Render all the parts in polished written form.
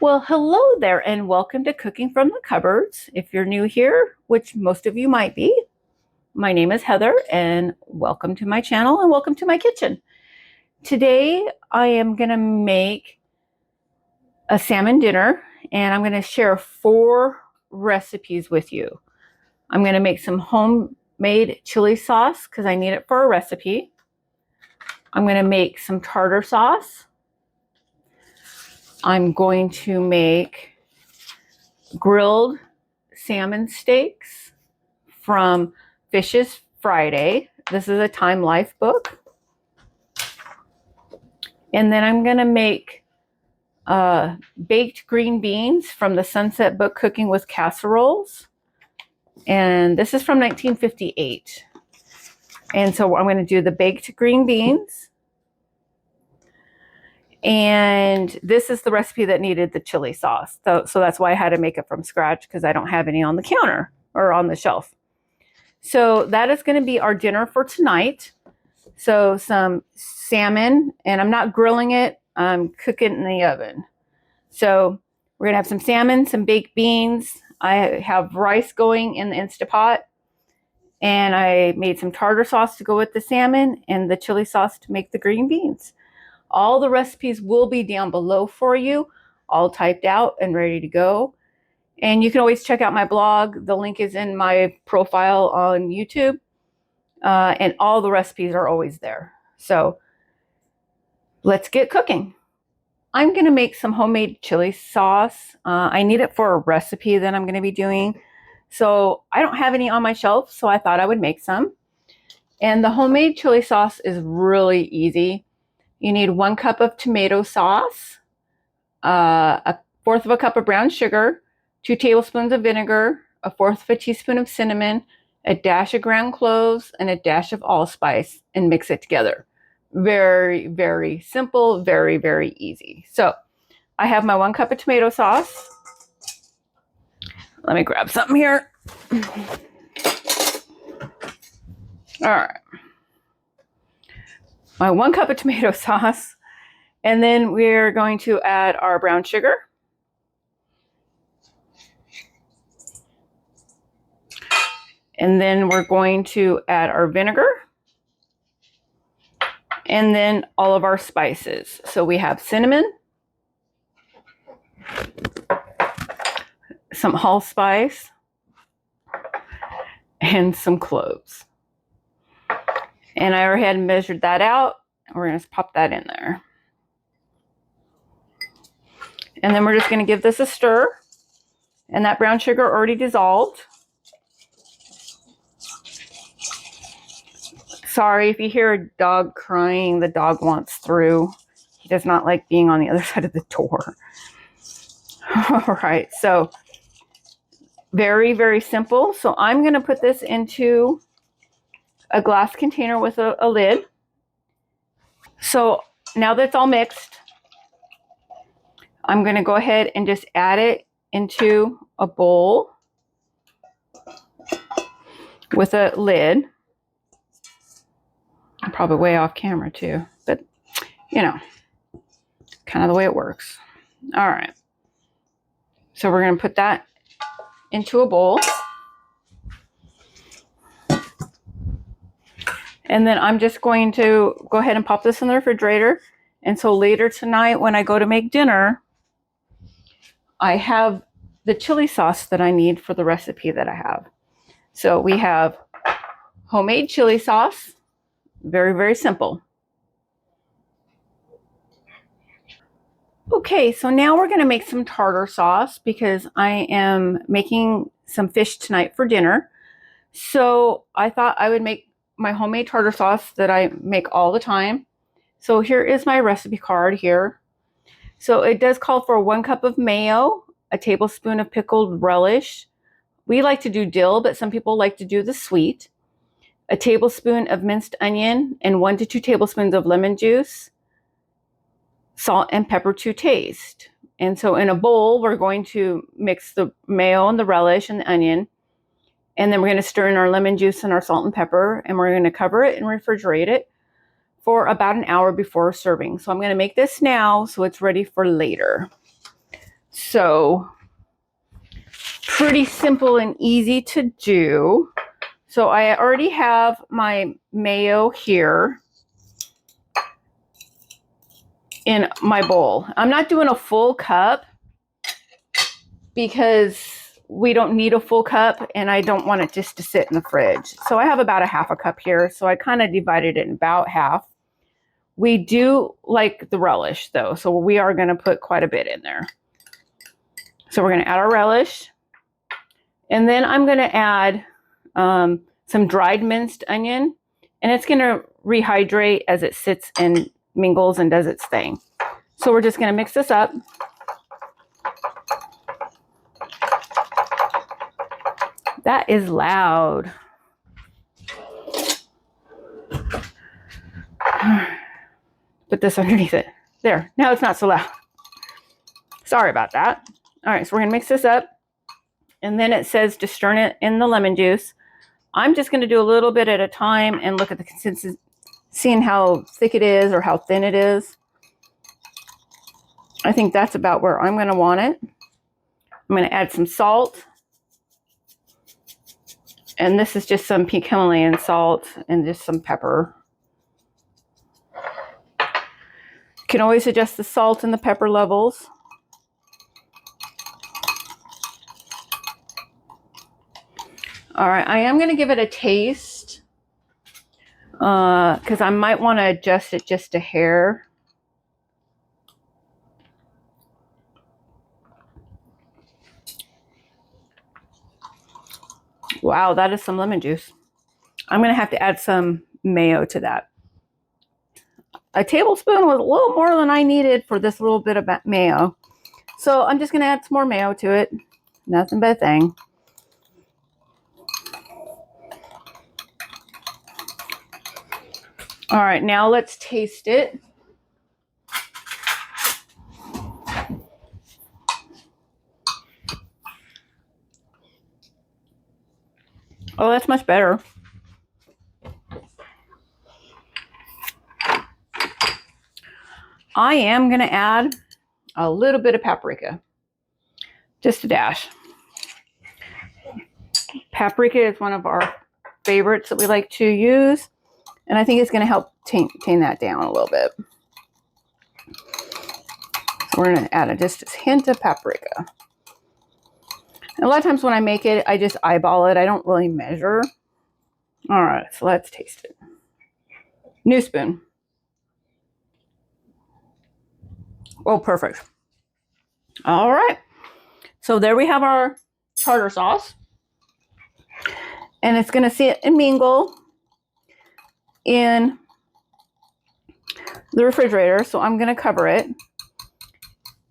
Well, hello there and welcome to Cooking from the Cupboards. If you're new here, which most of you might be, my name is Heather and welcome to my channel and welcome to my kitchen. Today I am going to make a salmon dinner and I'm going to share 4 recipes with you. I'm going to make some homemade chili sauce because I need it for a recipe. I'm going to make some tartar sauce. I'm going to make grilled salmon steaks from Fish's Friday. This is a Time Life book. And then I'm going to make baked green beans from the Sunset book, Cooking with Casseroles. And this is from 1958. And so I'm going to do the baked green beans. And this is the recipe that needed the chili sauce. So that's why I had to make it from scratch because I don't have any on the counter or on the shelf. So that is going to be our dinner for tonight. So some salmon, and I'm not grilling it, I'm cooking it in the oven. So we're going to have some salmon, some baked beans. I have rice going in the Instapot. And I made some tartar sauce to go with the salmon and the chili sauce to make the green beans. All the recipes will be down below for you, all typed out and ready to go. And you can always check out my blog. The link is in my profile on YouTube. And all the recipes are always there. So let's get cooking. I'm going to make some homemade chili sauce. I need it for a recipe that I'm going to be doing. So I don't have any on my shelf, so I thought I would make some. And the homemade chili sauce is really easy. You need 1 cup of tomato sauce, 1/4 cup of brown sugar, 2 tablespoons of vinegar, 1/4 teaspoon of cinnamon, a dash of ground cloves, and a dash of allspice, and mix it together. Very, very simple, very, very easy. So I have my 1 cup of tomato sauce. Let me grab something here. All right. My 1 cup of tomato sauce. And then we're going to add our brown sugar. And then we're going to add our vinegar. And then all of our spices. So we have cinnamon, some allspice, and some cloves. And I already had measured that out. We're going to pop that in there. And then we're just going to give this a stir. And that brown sugar already dissolved. Sorry if you hear a dog crying, the dog wants through. He does not like being on the other side of the door. All right, so very, very simple. So I'm going to put this into a glass container with a lid. So now that it's all mixed, I'm going to go ahead and just add it into a bowl with a lid. I'm probably way off camera too, but you know, kind of the way it works. All right. So we're going to put that into a bowl. And then I'm just going to go ahead and pop this in the refrigerator. And so later tonight when I go to make dinner, I have the chili sauce that I need for the recipe that I have. So we have homemade chili sauce. Very, very simple. Okay, so now we're going to make some tartar sauce because I am making some fish tonight for dinner. So I thought I would make my homemade tartar sauce that I make all the time. So here is my recipe card here. So it does call for 1 cup of mayo, a tablespoon of pickled relish. We like to do dill, but some people like to do the sweet. A tablespoon of minced onion and 1 to 2 tablespoons of lemon juice. Salt and pepper to taste. And so in a bowl, we're going to mix the mayo and the relish and the onion. And then we're going to stir in our lemon juice and our salt and pepper. And we're going to cover it and refrigerate it for about an hour before serving. So I'm going to make this now so it's ready for later. So pretty simple and easy to do. So I already have my mayo here in my bowl. I'm not doing a full cup because we don't need a full cup and I don't want it just to sit in the fridge. So I have about a half a cup here. So I kind of divided it in about half. We do like the relish though. So we are going to put quite a bit in there. So we're going to add our relish. And then I'm going to add some dried minced onion. And it's going to rehydrate as it sits and mingles and does its thing. So we're just going to mix this up. That is loud. Put this underneath it. There, now it's not so loud. Sorry about that. All right, so we're gonna mix this up. And then it says to stir it in the lemon juice. I'm just gonna do a little bit at a time and look at the consistency, seeing how thick it is or how thin it is. I think that's about where I'm gonna want it. I'm gonna add some salt. And this is just some pink Himalayan salt and just some pepper. You can always adjust the salt and the pepper levels. All right, I am going to give it a taste because I might want to adjust it just a hair. Wow, that is some lemon juice. I'm going to have to add some mayo to that. A tablespoon was a little more than I needed for this little bit of mayo. So I'm just going to add some more mayo to it. Nothing but a thing. All right, now let's taste it. Oh, that's much better. I am going to add a little bit of paprika. Just a dash. Paprika is one of our favorites that we like to use. And I think it's going to help tame that down a little bit. So we're going to add just a hint of paprika. And a lot of times when I make it, I just eyeball it. I don't really measure. All right, so let's taste it. New spoon. Oh, perfect. All right. So there we have our tartar sauce. And it's going to sit and mingle in the refrigerator. So I'm going to cover it.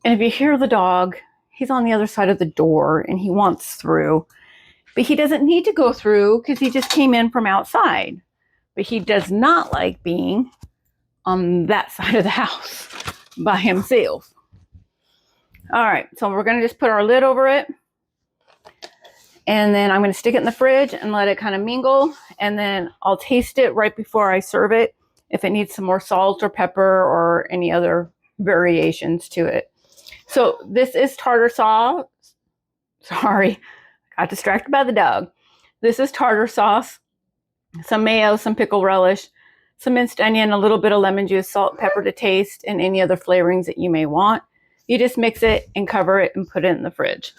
And if you hear the dog, he's on the other side of the door and he wants through. But he doesn't need to go through because he just came in from outside. But he does not like being on that side of the house by himself. All right, so we're going to just put our lid over it. And then I'm going to stick it in the fridge and let it kind of mingle. And then I'll taste it right before I serve it if it needs some more salt or pepper or any other variations to it. So this is tartar sauce. Sorry, got distracted by the dog. This is tartar sauce, some mayo, some pickle relish, some minced onion, a little bit of lemon juice, salt, pepper to taste, and any other flavorings that you may want. You just mix it and cover it and put it in the fridge.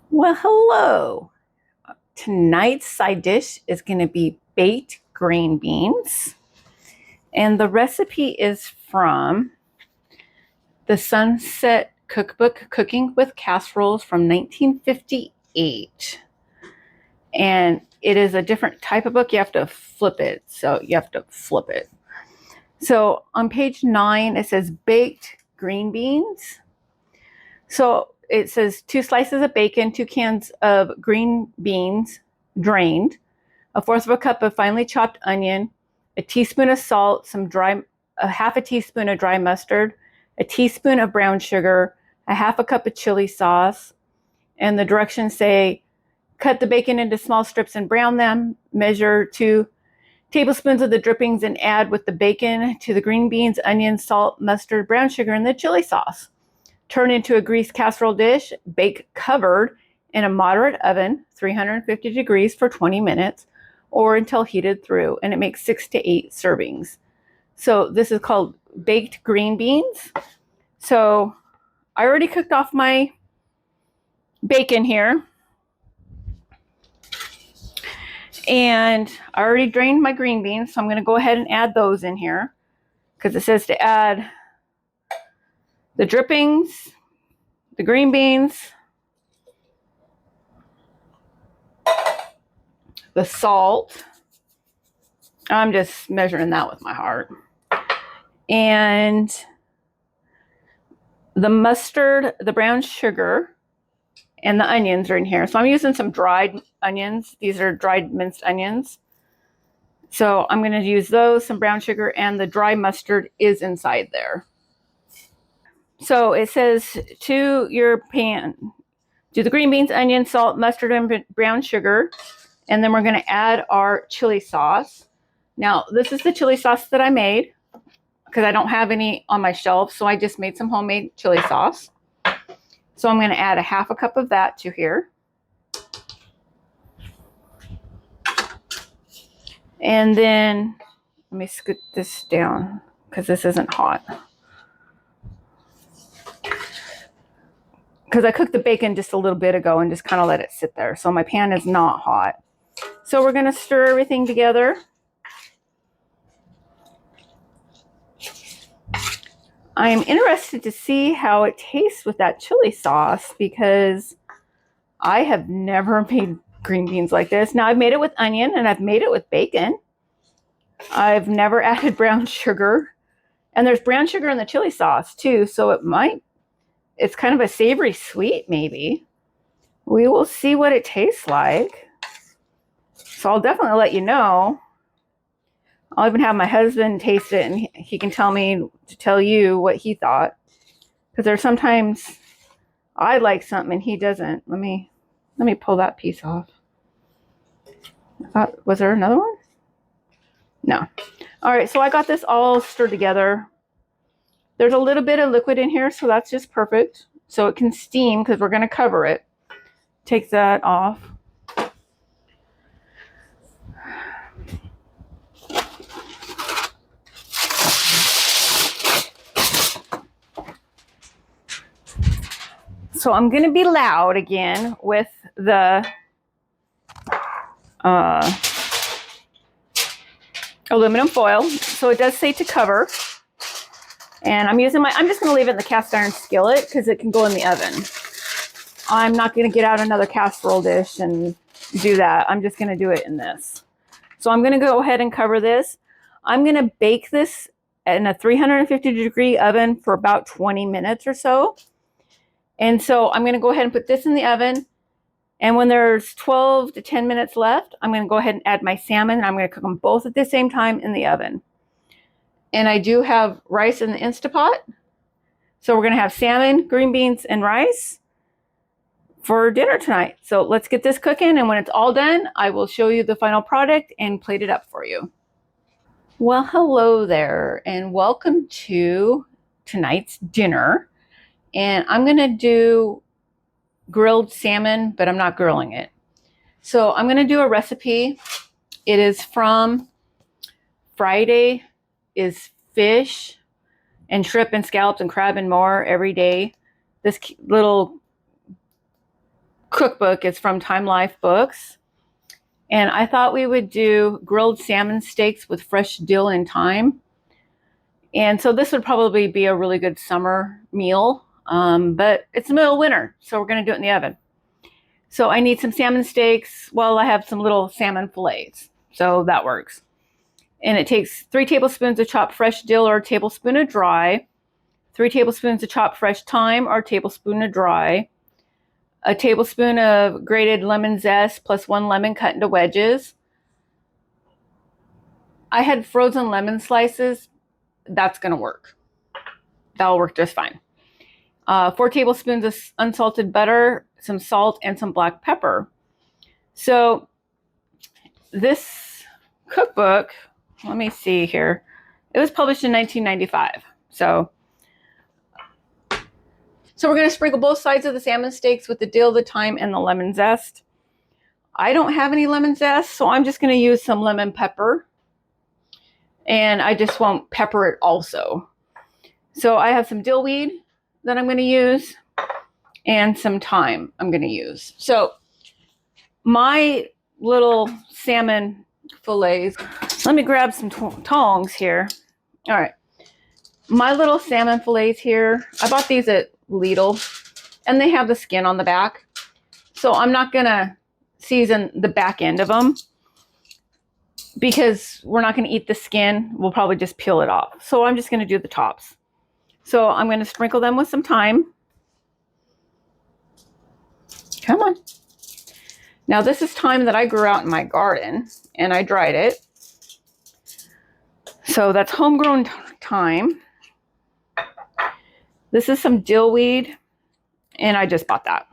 Well, hello. Tonight's side dish is going to be baked green beans. And the recipe is from the Sunset Cookbook, Cooking with Casseroles from 1958. And it is a different type of book. You have to flip it. So you have to flip it. So on page 9, it says baked green beans. So it says 2 slices of bacon, 2 cans of green beans drained, 1/4 cup of finely chopped onion, a teaspoon of salt, a half a teaspoon of dry mustard, a teaspoon of brown sugar, a half a cup of chili sauce. And the directions say, cut the bacon into small strips and brown them. Measure 2 tablespoons of the drippings and add with the bacon to the green beans, onion, salt, mustard, brown sugar, and the chili sauce. Turn into a greased casserole dish. Bake covered in a moderate oven, 350 degrees for 20 minutes, or until heated through, and it makes 6 to 8 servings. So this is called baked green beans. So I already cooked off my bacon here. And I already drained my green beans, so I'm going to go ahead and add those in here because it says to add the drippings, the green beans, the salt. I'm just measuring that with my heart. And the mustard, the brown sugar, and the onions are in here. So I'm using some dried onions. These are dried minced onions. So I'm going to use those, some brown sugar, and the dry mustard is inside there. So it says to your pan, do the green beans, onion, salt, mustard, and brown sugar. And then we're going to add our chili sauce. Now, this is the chili sauce that I made because I don't have any on my shelf. So I just made some homemade chili sauce. So I'm going to add a half a cup of that to here. And then let me scoot this down because this isn't hot. Because I cooked the bacon just a little bit ago and just kind of let it sit there. So my pan is not hot. So we're going to stir everything together. I'm interested to see how it tastes with that chili sauce because I have never made green beans like this. Now I've made it with onion and I've made it with bacon. I've never added brown sugar. And there's brown sugar in the chili sauce too. So it's kind of a savory sweet maybe. We will see what it tastes like. So I'll definitely let you know. I'll even have my husband taste it and he can tell me to tell you what he thought. Because there's sometimes I like something and he doesn't. Let me pull that piece off. Was there another one? No. All right, so I got this all stirred together. There's a little bit of liquid in here, so that's just perfect. So it can steam because we're going to cover it. Take that off. So I'm going to be loud again with the aluminum foil. So it does say to cover. And I'm just going to leave it in the cast iron skillet because it can go in the oven. I'm not going to get out another casserole dish and do that. I'm just going to do it in this. So I'm going to go ahead and cover this. I'm going to bake this in a 350 degree oven for about 20 minutes or so. And so I'm going to go ahead and put this in the oven. And when there's 12 to 10 minutes left, I'm going to go ahead and add my salmon. And I'm going to cook them both at the same time in the oven. And I do have rice in the Instapot. So we're going to have salmon, green beans, and rice for dinner tonight. So let's get this cooking. And when it's all done, I will show you the final product and plate it up for you. Well, hello there and welcome to tonight's dinner. And I'm going to do grilled salmon, but I'm not grilling it. So I'm going to do a recipe. It is from Friday is fish and shrimp and scallops and crab and more every day. This little cookbook is from Time Life Books. And I thought we would do grilled salmon steaks with fresh dill and thyme. And so this would probably be a really good summer meal. But it's the middle of winter, so we're going to do it in the oven. So I need some salmon steaks. Well, I have some little salmon fillets, so that works. And it takes 3 tablespoons of chopped fresh dill or a tablespoon of dry, 3 tablespoons of chopped fresh thyme or a tablespoon of dry, a tablespoon of grated lemon zest plus 1 lemon cut into wedges. I had frozen lemon slices. That's going to work. That'll work just fine. 4 tablespoons of unsalted butter, some salt, and some black pepper. So this cookbook, let me see here. It was published in 1995. So So we're going to sprinkle both sides of the salmon steaks with the dill, the thyme, and the lemon zest. I don't have any lemon zest, so I'm just going to use some lemon pepper. And I just won't pepper it also. So I have some dill weed that I'm going to use and some thyme I'm going to use. So my little salmon fillets, let me grab some tongs here. All right. My little salmon fillets here, I bought these at Lidl and they have the skin on the back. So I'm not going to season the back end of them because we're not going to eat the skin. We'll probably just peel it off. So I'm just going to do the tops. So I'm going to sprinkle them with some thyme. Come on. Now this is thyme that I grew out in my garden and I dried it. So that's homegrown thyme. This is some dill weed and I just bought that.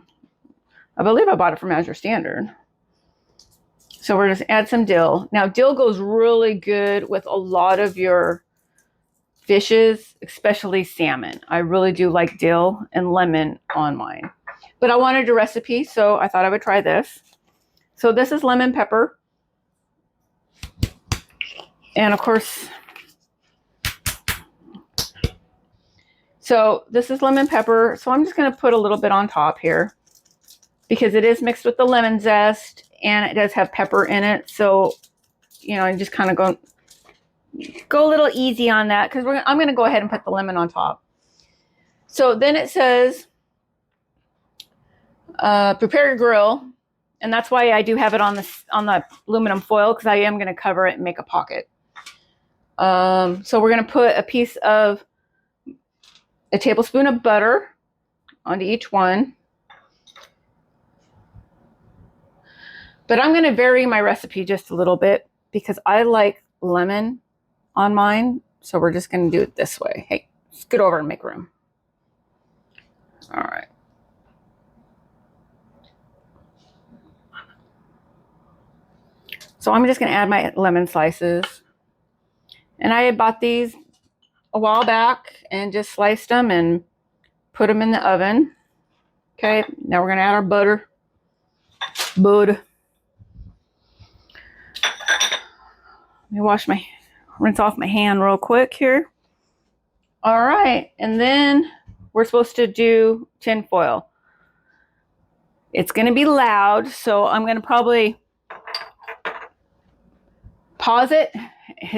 I believe I bought it from Azure Standard. So we're just add some dill. Now dill goes really good with a lot of your fishes, especially salmon. I really do like dill and lemon on mine. But I wanted a recipe, so I thought I would try this. So this is lemon pepper. And of course, so this is lemon pepper. So I'm just going to put a little bit on top here because it is mixed with the lemon zest and it does have pepper in it. So, you know, I just kind of go a little easy on that because I'm going to go ahead and put the lemon on top. So then it says, prepare your grill. And that's why I do have it on the aluminum foil because I am going to cover it and make a pocket. So we're going to put a tablespoon of butter onto each one. But I'm going to vary my recipe just a little bit because I like lemon on mine. So we're just going to do it this way. Hey, scoot over and make room. All right. So I'm just going to add my lemon slices. And I had bought these a while back and just sliced them and put them in the oven. Okay, now we're going to add our butter. Let me rinse off my hand real quick here. All right, and then we're supposed to do tin foil. It's going to be loud, so I'm going to probably pause it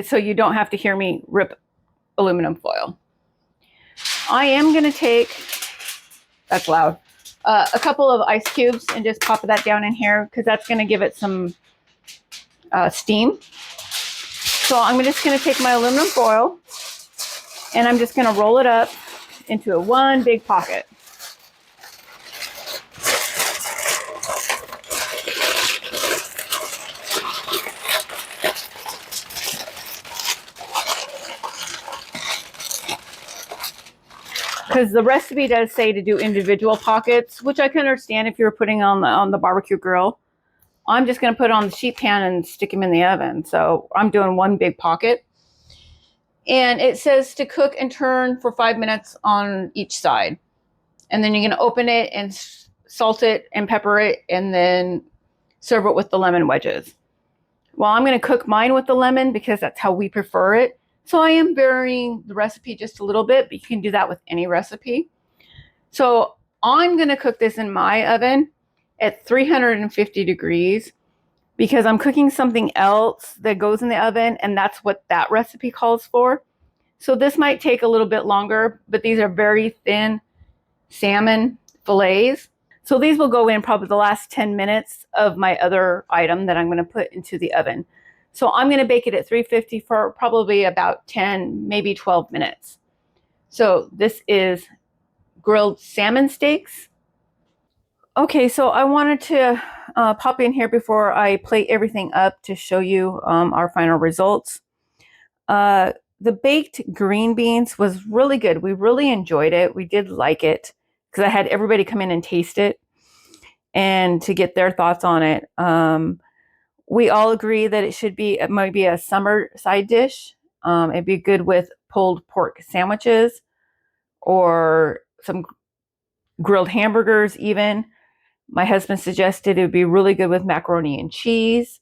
so you don't have to hear me rip aluminum foil. I am going to take, that's loud, a couple of ice cubes and just pop that down in here because that's going to give it some steam. So I'm just going to take my aluminum foil and I'm just going to roll it up into one big pocket. Because the recipe does say to do individual pockets, which I can understand if you're putting on the barbecue grill. I'm just going to put it on the sheet pan and stick them in the oven. So I'm doing one big pocket. And it says to cook and turn for 5 minutes on each side. And then you're going to open it and salt it and pepper it and then serve it with the lemon wedges. Well, I'm going to cook mine with the lemon because that's how we prefer it. So I am varying the recipe just a little bit, but you can do that with any recipe. So I'm going to cook this in my oven at 350 degrees because I'm cooking something else that goes in the oven, and that's what that recipe calls for. So this might take a little bit longer, but these are very thin salmon fillets. So these will go in probably the last 10 minutes of my other item that I'm going to put into the oven. So I'm going to bake it at 350 for probably about 10, maybe 12 minutes. So this is grilled salmon steaks. Okay, so I wanted to pop in here before I plate everything up to show you our final results. The baked green beans was really good. We really enjoyed it. We did like it because I had everybody come in and taste it and to get their thoughts on it. We all agree that it might be a summer side dish. It'd be good with pulled pork sandwiches or some grilled hamburgers even. My husband suggested it would be really good with macaroni and cheese.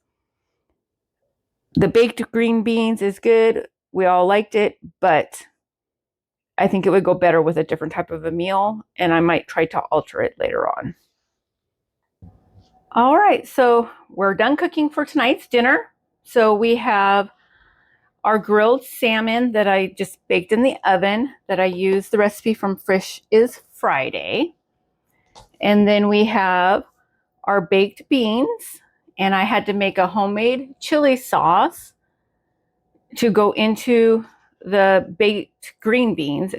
The baked green beans is good. We all liked it, but I think it would go better with a different type of a meal, and I might try to alter it later on. All right, so we're done cooking for tonight's dinner. So we have our grilled salmon that I just baked in the oven that I used the recipe from Fresh is Friday. And then we have our baked beans, and I had to make a homemade chili sauce to go into the baked green beans.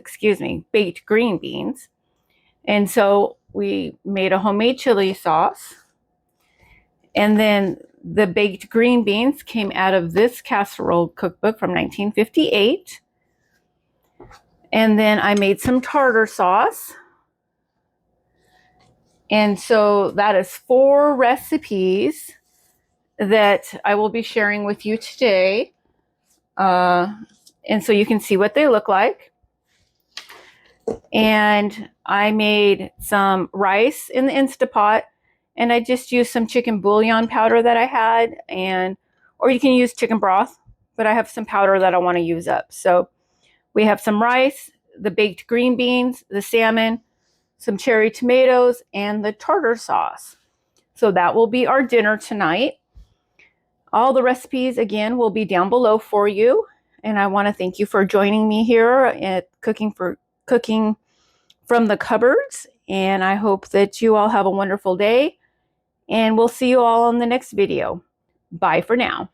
And so we made a homemade chili sauce. And then the baked green beans came out of this casserole cookbook from 1958. And then I made some tartar sauce. And so that is 4 recipes that I will be sharing with you today. And so you can see what they look like. And I made some rice in the Instapot, and I just used some chicken bouillon powder that I had, or you can use chicken broth, but I have some powder that I want to use up. So we have some rice, the baked green beans, the salmon, some cherry tomatoes, and the tartar sauce. So that will be our dinner tonight. All the recipes, again, will be down below for you. And I want to thank you for joining me here at Cooking from the Cupboards. And I hope that you all have a wonderful day. And we'll see you all on the next video. Bye for now.